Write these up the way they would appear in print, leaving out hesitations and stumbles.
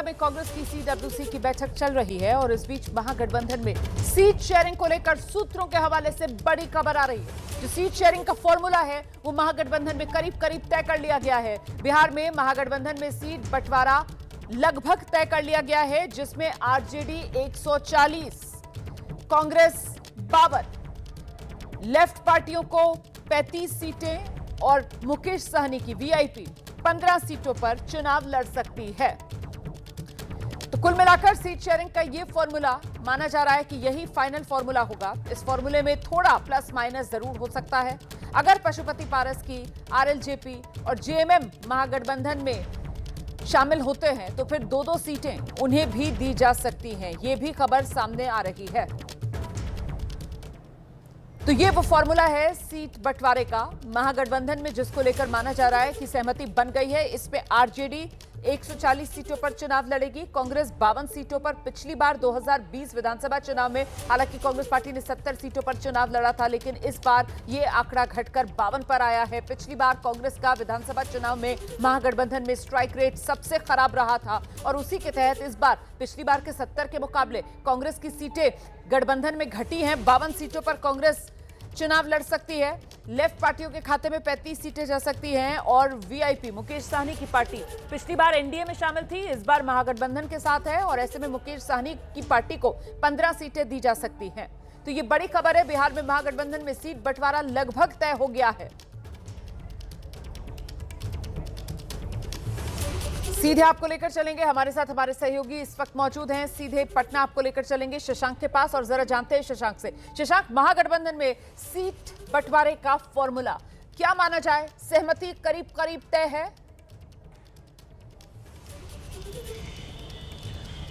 पटना में कांग्रेस की सीडब्ल्यूसी की बैठक चल रही है और इस बीच महागठबंधन में सीट शेयरिंग को लेकर सूत्रों के हवाले से बड़ी खबर आ रही है। जो सीट शेयरिंग का फॉर्मूला है वो महागठबंधन में करीब करीब तय कर लिया गया है। बिहार में महागठबंधन में सीट बंटवारा लगभग तय कर लिया गया है, जिसमें आरजेडी 140, कांग्रेस 52, लेफ्ट पार्टियों को 35 सीटें और मुकेश सहनी की वीआईपी 15 सीटों पर चुनाव लड़ सकती है। तो कुल मिलाकर सीट शेयरिंग का यह फॉर्मूला माना जा रहा है कि यही फाइनल फॉर्मूला होगा। इस फॉर्मूले में थोड़ा प्लस माइनस जरूर हो सकता है। अगर पशुपति पारस की आरएलजेपी और जेएमएम महागठबंधन में शामिल होते हैं तो फिर दो सीटें उन्हें भी दी जा सकती हैं। यह भी खबर सामने आ रही है। तो ये वो फॉर्मूला है सीट बंटवारे का महागठबंधन में, जिसको लेकर माना जा रहा है कि सहमति बन गई है। इस पे आरजेडी 140 सीटों पर चुनाव लड़ेगी, कांग्रेस 52 सीटों पर। पिछली बार 2020 विधानसभा चुनाव में हालांकि कांग्रेस पार्टी ने 70 सीटों पर चुनाव लड़ा था, लेकिन इस बार ये आंकड़ा घटकर 52 पर आया है। पिछली बार कांग्रेस का विधानसभा चुनाव में महागठबंधन में स्ट्राइक रेट सबसे खराब रहा था और उसी के तहत इस बार पिछली बार के 70 के मुकाबले कांग्रेस की सीटें गठबंधन में घटी हैं। 52 सीटों पर कांग्रेस चुनाव लड़ सकती है। लेफ्ट पार्टियों के खाते में 35 सीटें जा सकती हैं और वीआईपी मुकेश सहनी की पार्टी पिछली बार एनडीए में शामिल थी, इस बार महागठबंधन के साथ है और ऐसे में मुकेश सहनी की पार्टी को 15 सीटें दी जा सकती हैं। तो ये बड़ी खबर है। बिहार में महागठबंधन में सीट बंटवारा लगभग तय हो गया है। सीधे आपको लेकर चलेंगे, हमारे साथ हमारे सहयोगी इस वक्त मौजूद हैं। सीधे पटना आपको लेकर चलेंगे शशांक के पास और जरा जानते हैं शशांक से। शशांक, महागठबंधन में सीट बंटवारे का फॉर्मूला क्या माना जाए? सहमति करीब करीब तय है?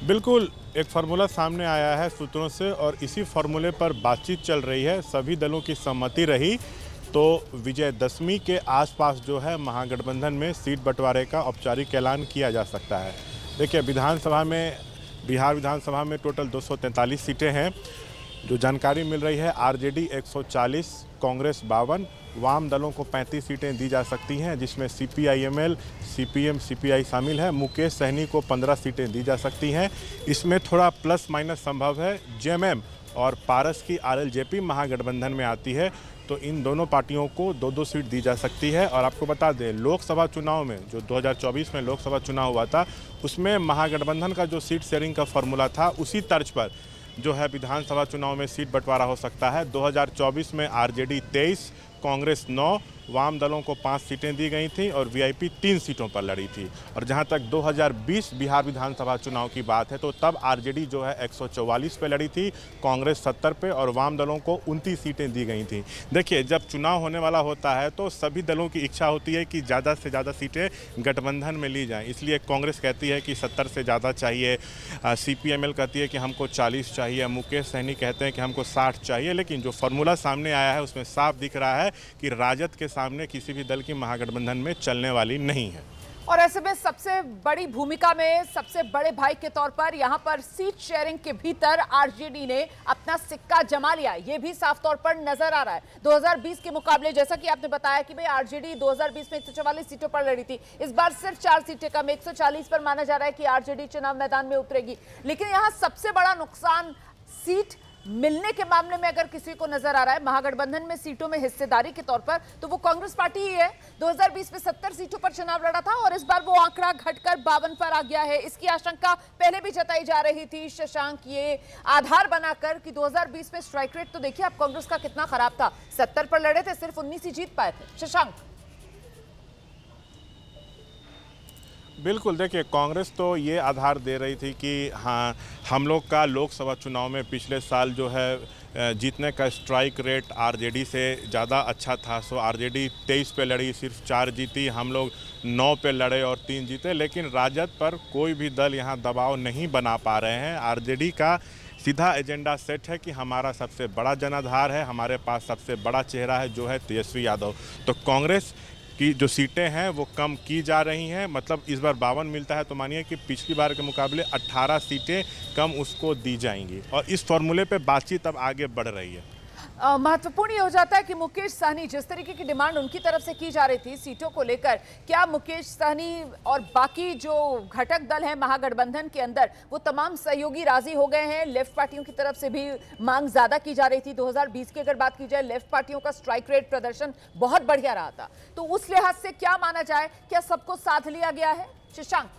बिल्कुल, एक फार्मूला सामने आया है सूत्रों से और इसी फार्मूले पर बातचीत चल रही है। सभी दलों की सहमति रही तो विजयदशमी के आसपास जो है महागठबंधन में सीट बंटवारे का औपचारिक ऐलान किया जा सकता है। देखिए, बिहार विधानसभा में टोटल 243 सीटें हैं। जो जानकारी मिल रही है, आरजेडी 140, कांग्रेस 52, वाम दलों को 35 सीटें दी जा सकती हैं, जिसमें सीपीआईएमएल, सीपीएम, सीपीआई शामिल है। मुकेश सहनी को 15 सीटें दी जा सकती हैं। इसमें थोड़ा प्लस माइनस संभव है। जेएमएम और पारस की आरएलजेपी महागठबंधन में आती है तो इन दोनों पार्टियों को 2-2 सीट दी जा सकती है। और आपको बता दें, लोकसभा चुनाव में जो 2024 में लोकसभा चुनाव हुआ था उसमें महागठबंधन का जो सीट शेयरिंग का फॉर्मूला था उसी तर्ज पर जो है विधानसभा चुनाव में सीट बंटवारा हो सकता है। 2024 में आरजेडी 23, कांग्रेस 9, वाम दलों को 5 सीटें दी गई थी और वीआईपी 3 सीटों पर लड़ी थी। और जहां तक 2020 बिहार विधानसभा चुनाव की बात है तो तब आरजेडी जो है 144 पे लड़ी थी, कांग्रेस 70 पे और वाम दलों को 29 सीटें दी गई थी। देखिए, जब चुनाव होने वाला होता है तो सभी दलों की इच्छा होती है कि ज़्यादा से ज़्यादा सीटें गठबंधन में ली जाएँ। इसलिए कांग्रेस कहती है कि 70 से ज़्यादा चाहिए, सीपीएमएल कहती है कि हमको 40 चाहिए, मुकेश सहनी कहते हैं कि हमको 60 चाहिए। लेकिन जो फार्मूला सामने आया है उसमें साफ दिख रहा है कि राजद के सामने किसी भी दल की महागठबंधन में चलने वाली नहीं है। और ऐसे में सबसे बड़ी भूमिका में सबसे बड़े भाई के तौर पर यहां पर सीट शेयरिंग के भीतर आरजेडी ने अपना सिक्का जमा लिया, ये भी साफ तौर पर नजर आ रहा है। 2020 के मुकाबले जैसा कि आपने बताया कि भाई आरजेडी 2020 में 144 सीटों पर लड़ी थी, इस बार सिर्फ 4 सीटें कम 140 पर माना जा रहा है कि आरजेडी चुनाव मैदान में उतरेगी। लेकिन यहां सबसे बड़ा नुकसान सीट मिलने के मामले में अगर किसी को नजर आ रहा है महागठबंधन में सीटों में हिस्सेदारी के तौर पर, तो वो कांग्रेस पार्टी ही है। 2020 में 70 सीटों पर चुनाव लड़ा था और इस बार वो आंकड़ा घटकर 52 पर आ गया है। इसकी आशंका पहले भी जताई जा रही थी शशांक, ये आधार बनाकर कि 2020 में स्ट्राइक रेट तो देखिए आप कांग्रेस का कितना खराब था, 70 पर लड़े थे, सिर्फ 19 ही जीत पाए थे। शशांक, बिल्कुल, देखिए, कांग्रेस तो ये आधार दे रही थी कि हाँ, हम लोग का लोकसभा चुनाव में पिछले साल जो है जीतने का स्ट्राइक रेट आरजेडी से ज़्यादा अच्छा था। सो आरजेडी 23 पे लड़ी, सिर्फ 4 जीती, हम लोग 9 पे लड़े और 3 जीते। लेकिन राजद पर कोई भी दल यहाँ दबाव नहीं बना पा रहे हैं। आरजेडी का सीधा एजेंडा सेट है कि हमारा सबसे बड़ा जनाधार है, हमारे पास सबसे बड़ा चेहरा है जो है तेजस्वी यादव। तो कांग्रेस की जो सीटें हैं वो कम की जा रही हैं। मतलब इस बार 52 मिलता है तो मानिए कि पिछली बार के मुकाबले 18 सीटें कम उसको दी जाएंगी और इस फॉर्मूले पे बातचीत अब आगे बढ़ रही है। महत्वपूर्ण ये हो जाता है कि मुकेश सहनी, जिस तरीके की डिमांड उनकी तरफ से की जा रही थी सीटों को लेकर, क्या मुकेश सहनी और बाकी जो घटक दल हैं महागठबंधन के अंदर, वो तमाम सहयोगी राजी हो गए हैं? लेफ्ट पार्टियों की तरफ से भी मांग ज्यादा की जा रही थी। 2020 की अगर बात की जाए, लेफ्ट पार्टियों का स्ट्राइक रेट प्रदर्शन बहुत बढ़िया रहा था, तो उस लिहाज से क्या माना जाए, क्या सबको साथ लिया गया है? शशांक,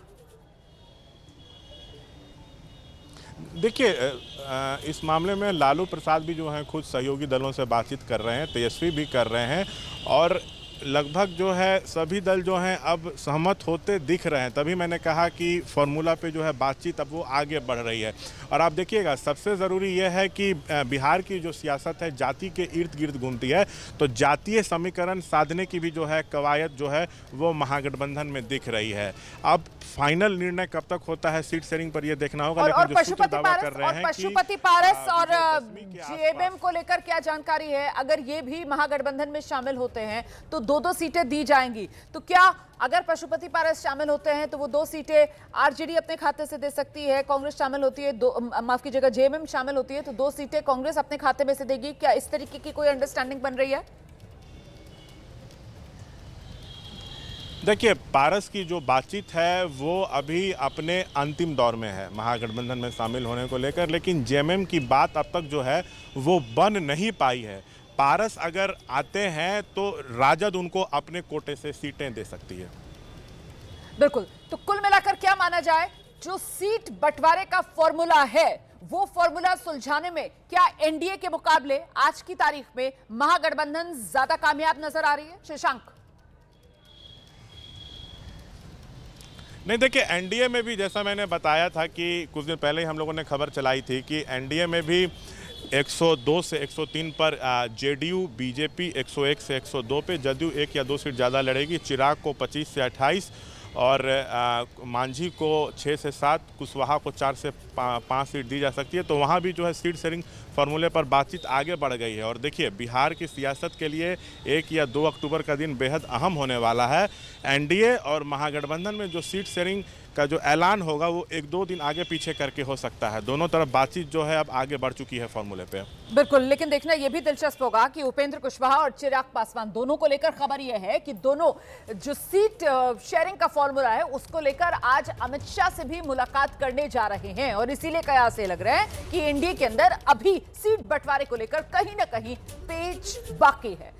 देखिए, इस मामले में लालू प्रसाद भी जो हैं खुद सहयोगी दलों से बातचीत कर रहे हैं, तेजस्वी भी कर रहे हैं, और लगभग जो है सभी दल जो हैं अब सहमत होते दिख रहे हैं। तभी मैंने कहा कि फार्मूला पे जो है बातचीत अब वो आगे बढ़ रही है। और आप देखिएगा, सबसे ज़रूरी यह है कि बिहार की जो सियासत है जाति के इर्द गिर्द घूमती है, तो जातीय समीकरण साधने की भी जो है कवायद जो है वो महागठबंधन में दिख रही है। अब फाइनल निर्णय कब तक होता है सीट शेयरिंग पर, ये देखना होगा। और लेकिन जो सूत्र दावा कर रहे हैं पशुपति पारस और जेएमएम को लेकर क्या जानकारी है? अगर ये भी महागठबंधन में शामिल होते हैं तो दो सीटें दी जाएंगी, तो क्या अगर पशुपति पारस शामिल होते हैं तो वो 2 सीटें आरजेडी अपने खाते से दे सकती है, कांग्रेस शामिल होती है, माफ कीजिएगा, जेएमएम शामिल होती है तो 2 सीटें कांग्रेस अपने खाते में से देगी? क्या इस तरीके की कोई अंडरस्टैंडिंग बन रही है? देखिए, पारस की जो बातचीत है वो अभी अपने अंतिम दौर में है महागठबंधन में शामिल होने को लेकर, लेकिन जेएमएम की बात अब तक जो है वो बन नहीं पाई है। पारस अगर आते हैं तो राजद उनको अपने कोटे से सीटें दे सकती है। बिल्कुल, तो कुल मिलाकर क्या माना जाए, जो सीट बंटवारे का फॉर्मूला है वो फॉर्मूला सुलझाने में क्या एनडीए के मुकाबले आज की तारीख में महागठबंधन ज्यादा कामयाब नजर आ रही है? शशांक, नहीं, देखिए, एनडीए में भी जैसा मैंने बताया था कि कुछ दिन पहले ही हम लोगों ने खबर चलाई थी कि एनडीए में भी 102 से 103 पर जेडीयू, बीजेपी 101 से 102 पे, जदयू 1 या 2 सीट ज़्यादा लड़ेगी, चिराग को 25 से 28 और मांझी को 6 से 7, कुशवाहा को 4 से 5 सीट दी जा सकती है। तो वहाँ भी जो है सीट शेयरिंग फार्मूले पर बातचीत आगे बढ़ गई है। और देखिए, बिहार की सियासत के लिए 1 या 2 अक्टूबर का दिन बेहद अहम होने वाला है। एनडीए और महागठबंधन में जो सीट शेयरिंग का जो ऐलान होगा वो 1-2 दिन आगे पीछे करके हो सकता है। दोनों तरफ बातचीत जो है अब आगे बढ़ चुकी है फार्मूले पे। बिल्कुल, लेकिन देखना यह भी दिलचस्प होगा कि उपेंद्र कुशवाहा और चिराग पासवान दोनों को लेकर खबर यह है कि दोनों जो सीट शेयरिंग का फॉर्मूला है उसको लेकर आज अमित शाह से भी मुलाकात करने जा रहे हैं, और इसीलिए कयास ये लग रहा है कि एनडीए के अंदर अभी सीट बंटवारे को लेकर कहीं ना कहीं पेच बाकी है।